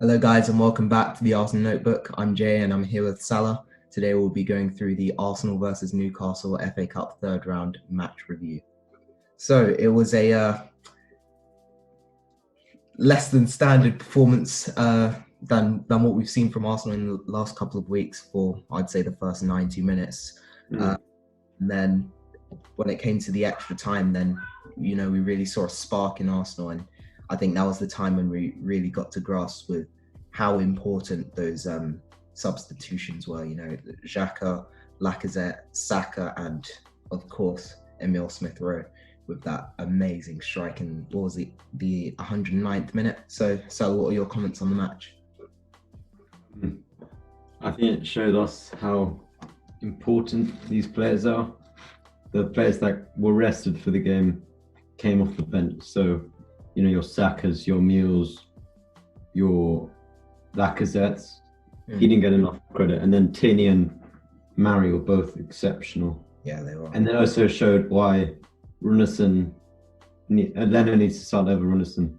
Hello, guys, and welcome back to the Arsenal Notebook. I'm Jay, and I'm here with Salah. Today, we'll be going through the Arsenal versus Newcastle FA Cup third round match review. So, it was a less than standard performance than what we've seen from Arsenal in the last couple of weeks for, I'd say, the first 90 minutes. And then when it came to the extra time, then, we really saw a spark in Arsenal, and I think that was the time when we really got to grasp with how important those substitutions were. Xhaka, Lacazette, Saka, and of course Emile Smith-Rowe with that amazing strike in, what was it, the 109th minute. So what are your comments on the match? I think it showed us how important these players are. The players that were rested for the game came off the bench. So, your Sakas, your Mules, your Lacazettes, he didn't get enough credit. And then Tierney and Mari were both exceptional. Yeah, they were. And they also showed why Elneny needs to start over Runnison,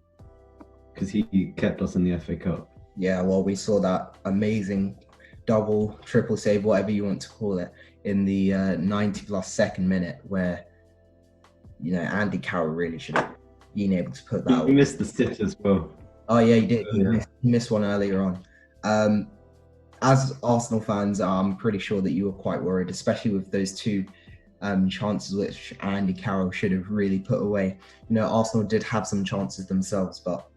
because he kept us in the FA Cup. Yeah, well, we saw that amazing double, triple save, whatever you want to call it, in the 90-plus second minute, where, Andy Carroll really should have been able to put that. He missed the sit as well. Oh, yeah, he did. He missed one earlier on. As Arsenal fans, I'm pretty sure that you were quite worried, especially with those two chances which Andy Carroll should have really put away. Arsenal did have some chances themselves, but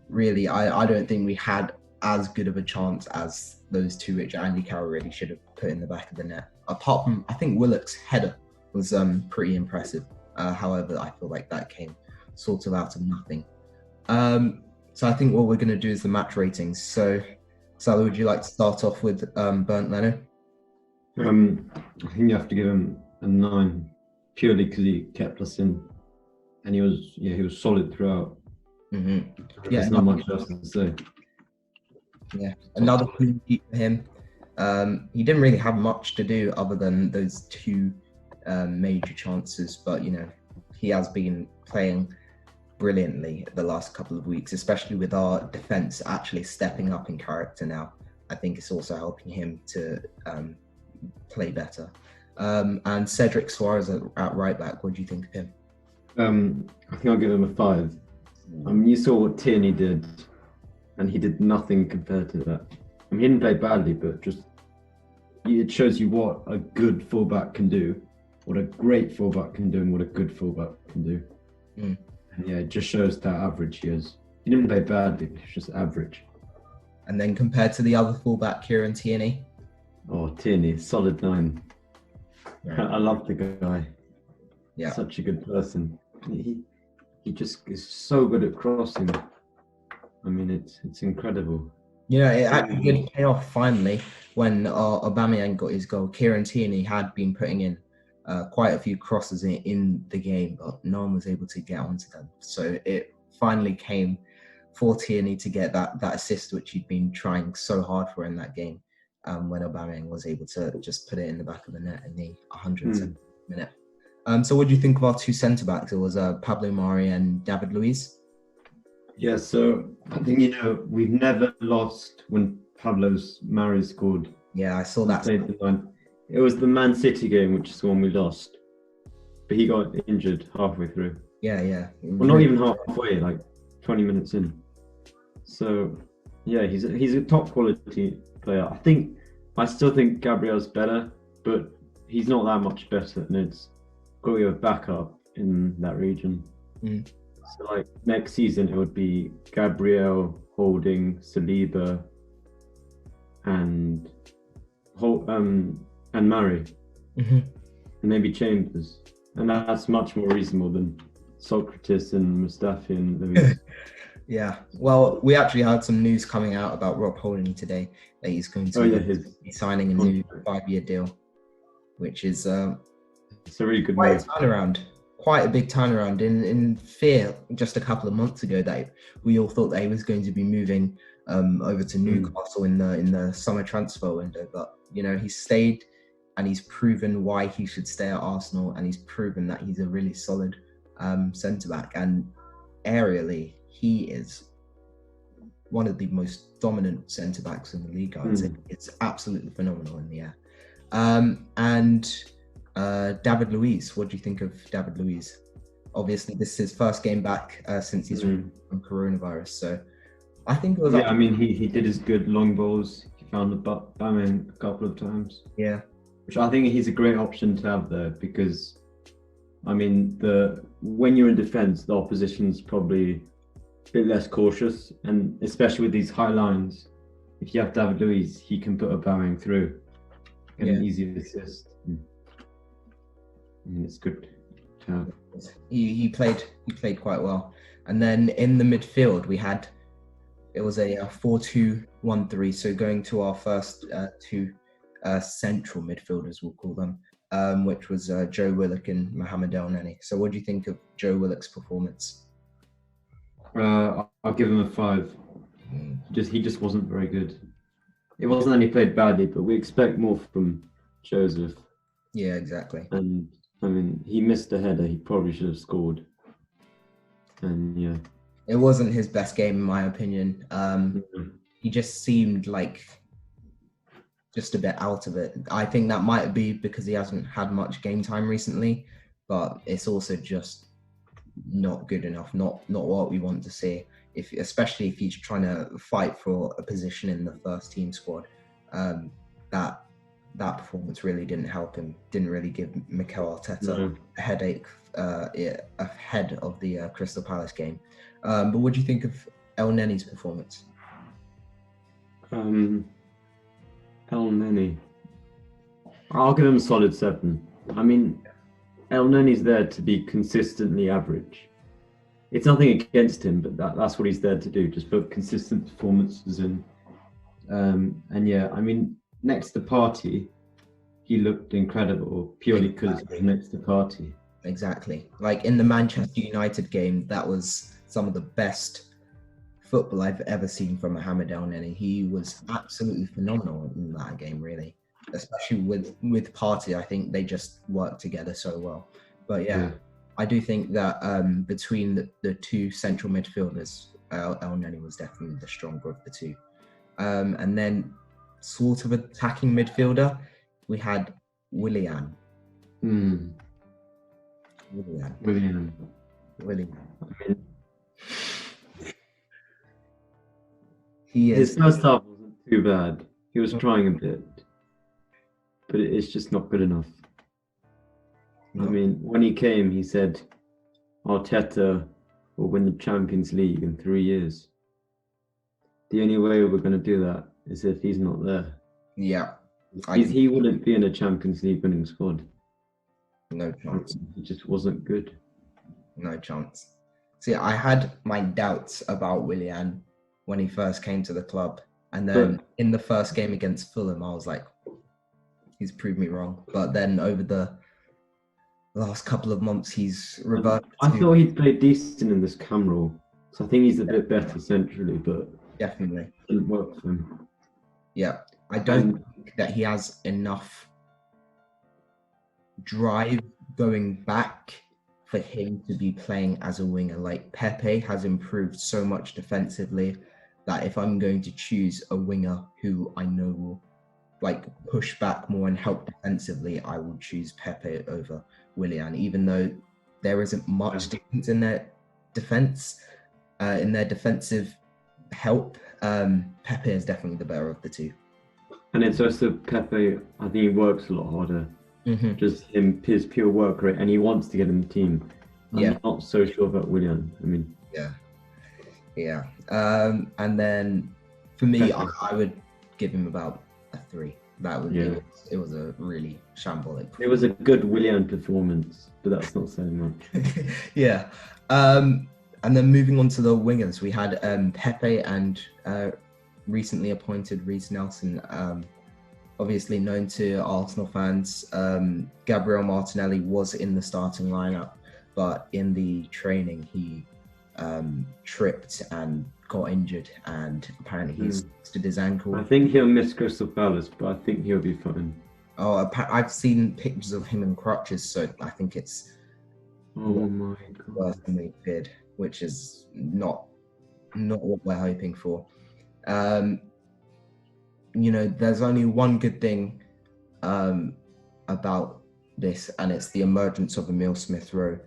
really, I don't think we had as good of a chance as those two which Andy Carroll really should have put in the back of the net. Apart from, I think Willock's header was pretty impressive. However, I feel like that came sort of out of nothing. So I think what we're going to do is the match ratings. So, Salah, would you like to start off with Bernd Leno? I think you have to give him a 9, purely because he kept us in, and he was solid throughout. Mm-hmm. There's not much else to say. Yeah, another clean sheet for him. He didn't really have much to do other than those two major chances, but he has been playing brilliantly the last couple of weeks, especially with our defense actually stepping up in character now. I think it's also helping him to play better. And Cedric Suarez at right back, what do you think of him? I think I'll give him a 5. You saw what Tierney did, and he did nothing compared to that. He didn't play badly, but just it shows you what a good fullback can do, what a great fullback can do, and what a good fullback can do. And it just shows how average he is. He didn't play badly, but he's just average. And then compared to the other fullback, Kieran Tierney? Oh, Tierney, solid 9. Yeah. I love the guy. Yeah, such a good person. He just is so good at crossing. It's incredible. it actually did pay off finally when Aubameyang got his goal. Kieran Tierney had been putting in quite a few crosses in the game, but no one was able to get onto them. So it finally came for Tierney to get that assist, which he'd been trying so hard for in that game, when Aubameyang was able to just put it in the back of the net in the 107th minute. So what do you think of our two centre-backs? It was Pablo Mari and David Luiz. Yeah, so I think, we've never lost when Mari scored. Yeah, I saw that. It was the Man City game, which is the one we lost. But he got injured halfway through. Yeah. Well, not even halfway, like 20 minutes in. So, yeah, he's a top quality player. I still think Gabriel's better, but he's not that much better, and it's got to be a backup in that region. So, next season it would be Gabriel, Holding, Saliba, and Murray, and maybe Chambers, and that's much more reasonable than Socrates and Mustafi and Luiz. Yeah, well, we actually had some news coming out about Rob Holding today that he's going to be signing a new 5-year deal, which is it's a really good quite a big turnaround. In fear, just a couple of months ago, that we all thought that he was going to be moving over to Newcastle in the summer transfer window, but he stayed, and he's proven why he should stay at Arsenal, and he's proven that he's a really solid centre back, and aerially he is one of the most dominant centre backs in the league. I would say it's absolutely phenomenal in the air. And David Luiz, what do you think of David Luiz? Obviously, this is his first game back since he's from coronavirus. So I think it was. Yeah, I mean, he did his good long balls. He found the Aubameyang a couple of times. Yeah, which I think he's a great option to have there because, I mean, when you're in defence, the opposition's probably a bit less cautious, and especially with these high lines, if you have David Luiz, he can put Aubameyang through, get an easy assist. I mean, it's good to have. He played quite well, and then in the midfield it was a 4-2-1-3. So going to our first two central midfielders, we'll call them, which was Joe Willock and Mohamed Elneny. So what do you think of Joe Willock's performance? I'll give him a 5. He just wasn't very good. It wasn't that he played badly, but we expect more from Joseph. Yeah, exactly. And I mean, he missed a header. He probably should have scored. And yeah, it wasn't his best game in my opinion. He just seemed like just a bit out of it. I think that might be because he hasn't had much game time recently, but it's also just not good enough. Not what we want to see. Especially if he's trying to fight for a position in the first team squad. That performance really didn't help him. Didn't really give Mikel Arteta a headache ahead of the Crystal Palace game. But what do you think of Elneny's performance? Elneny, I'll give him a solid 7. I mean, Elneny's there to be consistently average. It's nothing against him, but that's what he's there to do, just put consistent performances in. And yeah, I mean, next to Partey, he looked incredible purely because he was next to Partey. Exactly. Like in the Manchester United game, that was some of the best football I've ever seen from Mohamed Elneny. He was absolutely phenomenal in that game, really. Especially with Partey, I think they just worked together so well. But yeah. I do think that between the two central midfielders, Elneny was definitely the stronger of the two. And then sort of attacking midfielder, we had Willian. Willian. His first half wasn't too bad. He was trying a bit, but it's just not good enough. No. I mean, when he came, he said, Arteta will win the Champions League in 3 years. The only way we're going to do that is if he's not there. Yeah. He wouldn't be in a Champions League winning squad. No chance. He just wasn't good. No chance. See, I had my doubts about Willian when he first came to the club. And then in the first game against Fulham, I was like, he's proved me wrong. But then over the last couple of months, he's reverted. I thought he played decent in this cam role. So I think he's a bit better centrally, but definitely it didn't work for him. Yeah. I don't think that he has enough drive going back for him to be playing as a winger. Like Pepe has improved so much defensively that if I'm going to choose a winger who I know will like push back more and help defensively, I would choose Pepe over Willian, even though there isn't much difference in their defense, in their defensive help. Pepe is definitely the better of the two. And it's also Pepe, I think he works a lot harder. Just his pure work rate, and he wants to get in the team. I'm not so sure about Willian. I mean, yeah. And then for me, I would give him about a 3. That would be. It was a really shambolic. It was a good Willian performance, but that's not saying much. Yeah. And then moving on to the wingers, we had Pepe and recently appointed Reece Nelson. Obviously known to Arsenal fans, Gabriel Martinelli was in the starting lineup, but in the training he tripped and got injured, and apparently he's twisted his ankle. I think he'll miss Crystal Palace, but I think he'll be fine. Oh, I've seen pictures of him in crutches, so I think it's worse than we feared, which is not not what we're hoping for. There's only one good thing about this, and it's the emergence of Emile Smith-Rowe.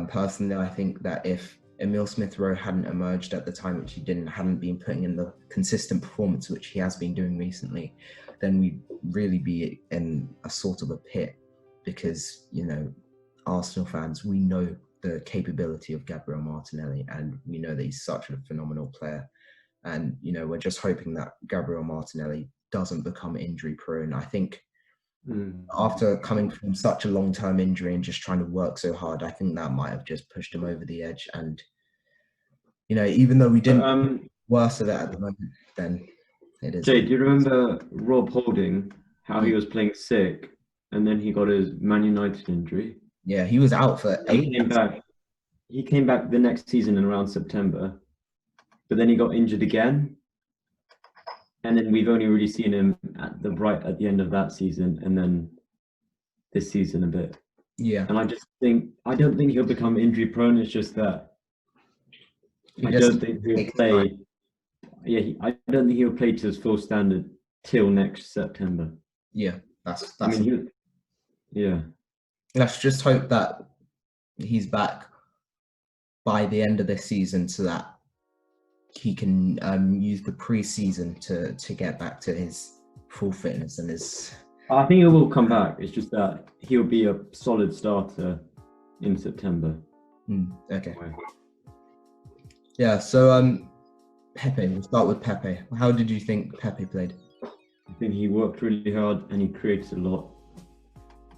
Personally, I think that if Emile Smith-Rowe hadn't emerged at the time, which he hadn't been putting in the consistent performance which he has been doing recently, then we'd really be in a sort of a pit, because, Arsenal fans, we know the capability of Gabriel Martinelli, and we know that he's such a phenomenal player. And, we're just hoping that Gabriel Martinelli doesn't become injury prone. I think after coming from such a long-term injury and just trying to work so hard, I think that might have just pushed him over the edge. And, even though we didn't worse of it at the moment, then it is. Jay, do you remember Rob Holding, how he was playing sick and then he got his Man United injury? Yeah, he was out for 8 years. He came back the next season in around September, but then he got injured again. And then we've only really seen him at the end of that season, and then this season a bit. Yeah. And I don't think he'll become injury prone. It's just that I don't think he'll play. Yeah, I don't think he'll play to his full standard till next September. Yeah, that's. Yeah. Let's just hope that he's back by the end of this season, so that he can use the pre-season to get back to his full fitness and his. I think he will come back. It's just that he'll be a solid starter in September. Okay. Yeah. So Pepe. We'll start with Pepe. How did you think Pepe played? I think he worked really hard and he created a lot.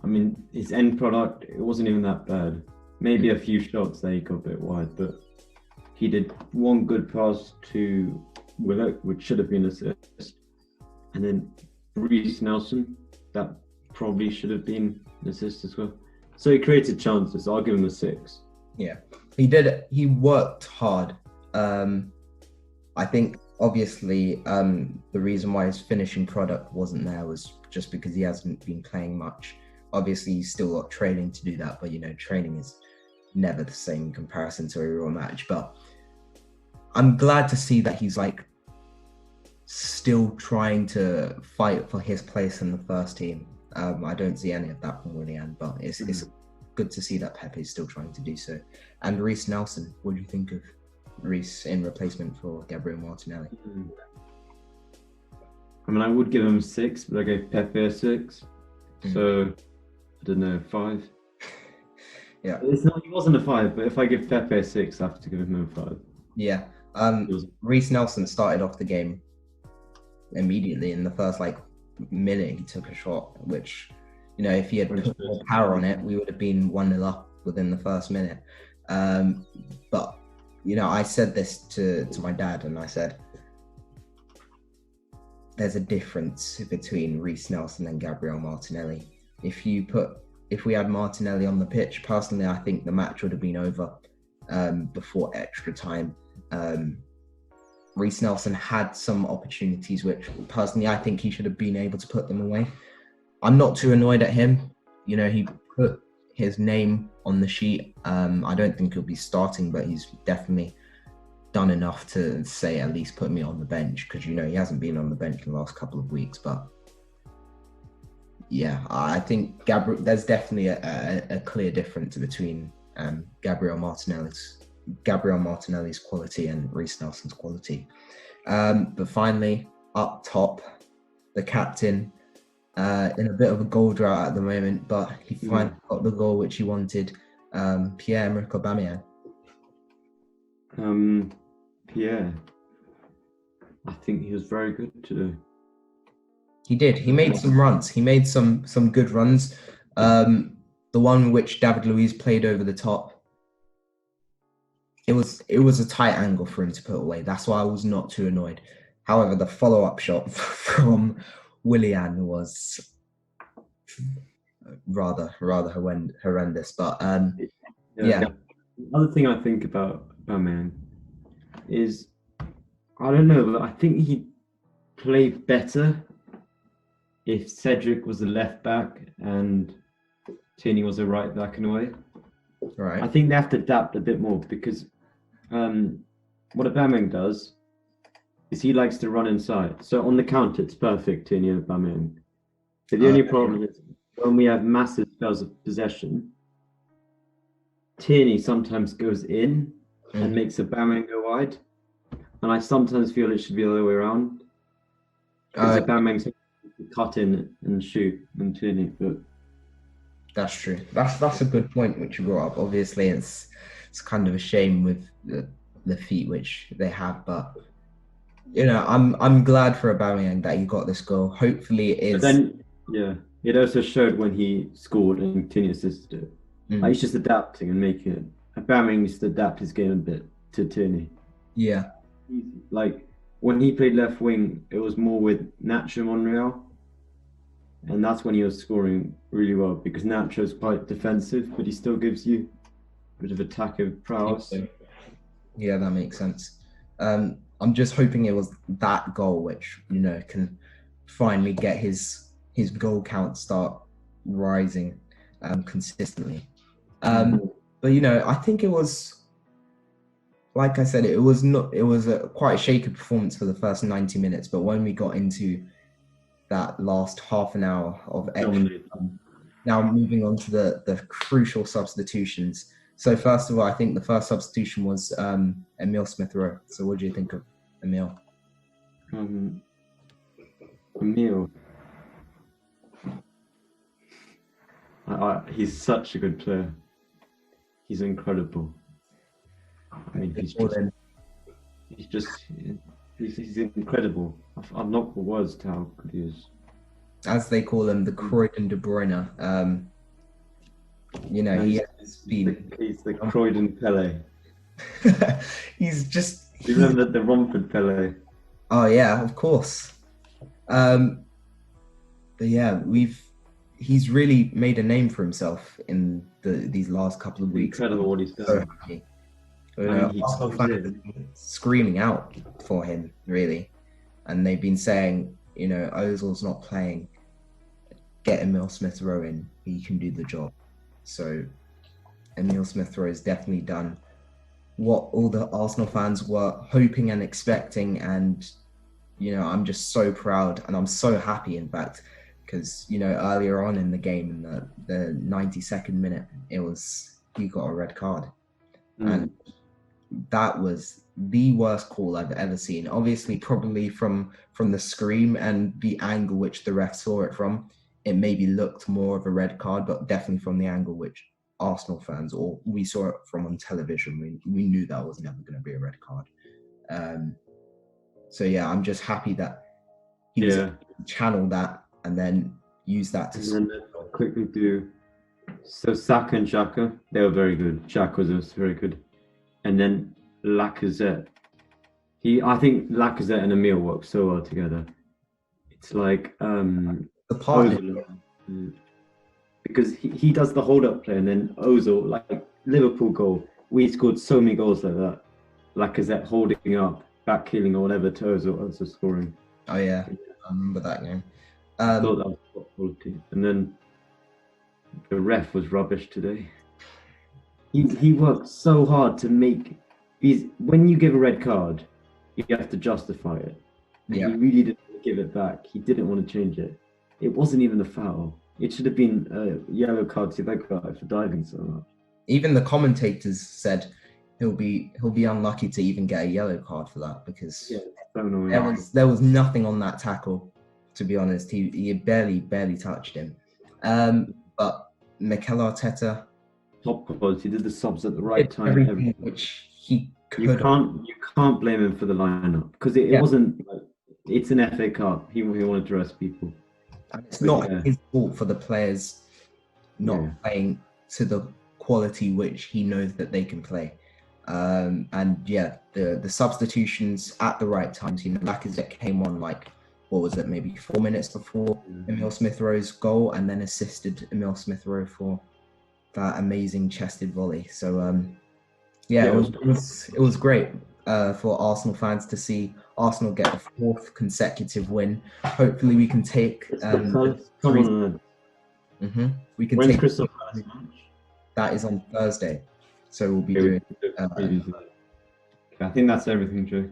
I mean, his end product, it wasn't even that bad. Maybe a few shots that he got a bit wide, but he did one good pass to Willock, which should have been an assist. And then Reece Nelson, that probably should have been an assist as well. So he created chances. I'll give him a 6. Yeah, he did. He worked hard. I think, obviously, the reason why his finishing product wasn't there was just because he hasn't been playing much. Obviously, he's still got training to do that, but, training is never the same in comparison to a real match. But I'm glad to see that he's still trying to fight for his place in the first team. I don't see any of that from Willian, but it's good to see that Pepe is still trying to do so. And Reece Nelson, what do you think of Reece in replacement for Gabriel Martinelli? I mean, I would give him a 6, but I gave Pepe a 6. So, I don't know, 5. Yeah. He wasn't a 5, but if I give Pepe a 6, I have to give him a 5. Yeah. Reece Nelson started off the game immediately. In the first minute, he took a shot, which, if he had put more power on it, we would have been 1-0 up within the first minute. But I said this to my dad, and I said, there's a difference between Reece Nelson and Gabriel Martinelli. If we had Martinelli on the pitch, personally, I think the match would have been over before extra time. Reece Nelson had some opportunities, which personally I think he should have been able to put them away. I'm not too annoyed at him. He put his name on the sheet. I don't think he'll be starting, but he's definitely done enough to say at least put me on the bench, because he hasn't been on the bench in the last couple of weeks. But yeah, I think there's definitely a clear difference between Gabriel Martinelli's quality and Reece Nelson's quality. But finally, up top, the captain, in a bit of a goal drought at the moment, but he finally got the goal which he wanted. Pierre-Emerick Aubameyang. Pierre, I think he was very good today. He did. He made some runs. He made some good runs. The one which David Luiz played over the top, it was a tight angle for him to put away. That's why I was not too annoyed. However, the follow-up shot from Willian was rather horrendous. But yeah. The other thing I think about Aubameyang is, I don't know, but I think he'd play better if Cedric was the left back and Tierney was the right back in a way. Right. I think they have to adapt a bit more, because what Aubameyang does is he likes to run inside. So on the counter, it's perfect, Tierney and Aubameyang. But the only problem is when we have massive spells of possession, Tierney sometimes goes in and makes Aubameyang go wide. And I sometimes feel it should be the other way around. Because Aubameyang's cut in and shoot and Tierney. But that's true. That's a good point which you brought up. Obviously, it's kind of a shame with the feet which they have, but you know, I'm glad for Aubameyang that he got this goal. Hopefully, it is. But then, yeah, it also showed when he scored and Tierney assisted it. Like, he's just adapting and making it. Aubameyang needs to adapt his game a bit to Tierney. Yeah. Like when he played left wing, it was more with Nacho Monreal, and that's when he was scoring really well because Nacho's quite defensive, but he still gives you a bit of attacking prowess. Yeah, that makes sense. I'm just hoping it was that goal which, you know, can finally get his goal count start rising consistently. But you know, I think it was, like I said, it was quite a shaky performance for the first 90 minutes. But when we got into that last half an hour of extra, now moving on to the crucial substitutions. So first of all, I think the first substitution was Emile Smith-Rowe. So what do you think of Emile? Emile. He's such a good player. He's incredible. I mean, he's incredible. I've not got words to how good he is. As they call him, the Croydon De Bruyne. You know, he's the Croydon Pele. He's just. You remember the Romford Pele? Oh yeah, of course. But yeah, he's really made a name for himself in these last couple of weeks. Incredible what he's done. So happy. You know, Arsenal fans have been screaming out for him, really, and they've been saying, you know, Ozil's not playing. Get Emile Smith-Rowe in; he can do the job. So, Emile Smith-Rowe has definitely done what all the Arsenal fans were hoping and expecting, and you know, I'm just so proud and I'm so happy, in fact, because you know, earlier on in the game, in the 92nd minute, he got a red card, and that was the worst call I've ever seen. Obviously, probably from the scream and the angle which the ref saw it from, it maybe looked more of a red card, but definitely from the angle which Arsenal fans, or we saw it from on television, we knew that was never going to be a red card. So yeah, I'm just happy that he was able to channel that and then use that to. And then quickly do. So Saka and Xhaka, they were very good. Xhaka was also very good. And then Lacazette. I think Lacazette and Emile work so well together. It's like the partner. Because he does the hold-up play, and then Ozil, like Liverpool goal, we scored so many goals like that. Lacazette holding up, back healing or whatever to Ozil scoring. Oh yeah, I remember that game. I thought that was top quality. And then the ref was rubbish today. He worked so hard to make these. When you give a red card, you have to justify it. Yeah. He really didn't give it back. He didn't want to change it. It wasn't even a foul. It should have been a yellow card to that guy for diving so much. Even the commentators said he'll be unlucky to even get a yellow card for that, because there was nothing on that tackle. To be honest, he barely touched him. But Mikel Arteta, top quality, did the subs at the right time. Everything which he could. You can't blame him for the lineup, because it wasn't. It's an FA Cup. He wanted to rest people. And it's not his fault for the players not playing to the quality which he knows that they can play. And the substitutions at the right times. You know, Lacazette came on what was it, maybe 4 minutes before Emile Smith-Rowe's goal, and then assisted Emile Smith-Rowe for that amazing chested volley. So it was great for Arsenal fans to see Arsenal get a 4th consecutive win. Hopefully, we can take. We can take. Crystal Palace match? That is on Thursday, so we'll be doing. I think that's everything, Joe.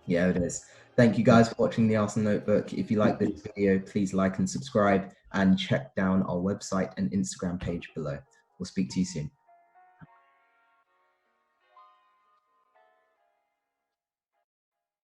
Yeah, it is. Thank you guys for watching the Arsenal Notebook. If you like this video, please like and subscribe, and check down our website and Instagram page below. We'll speak to you soon.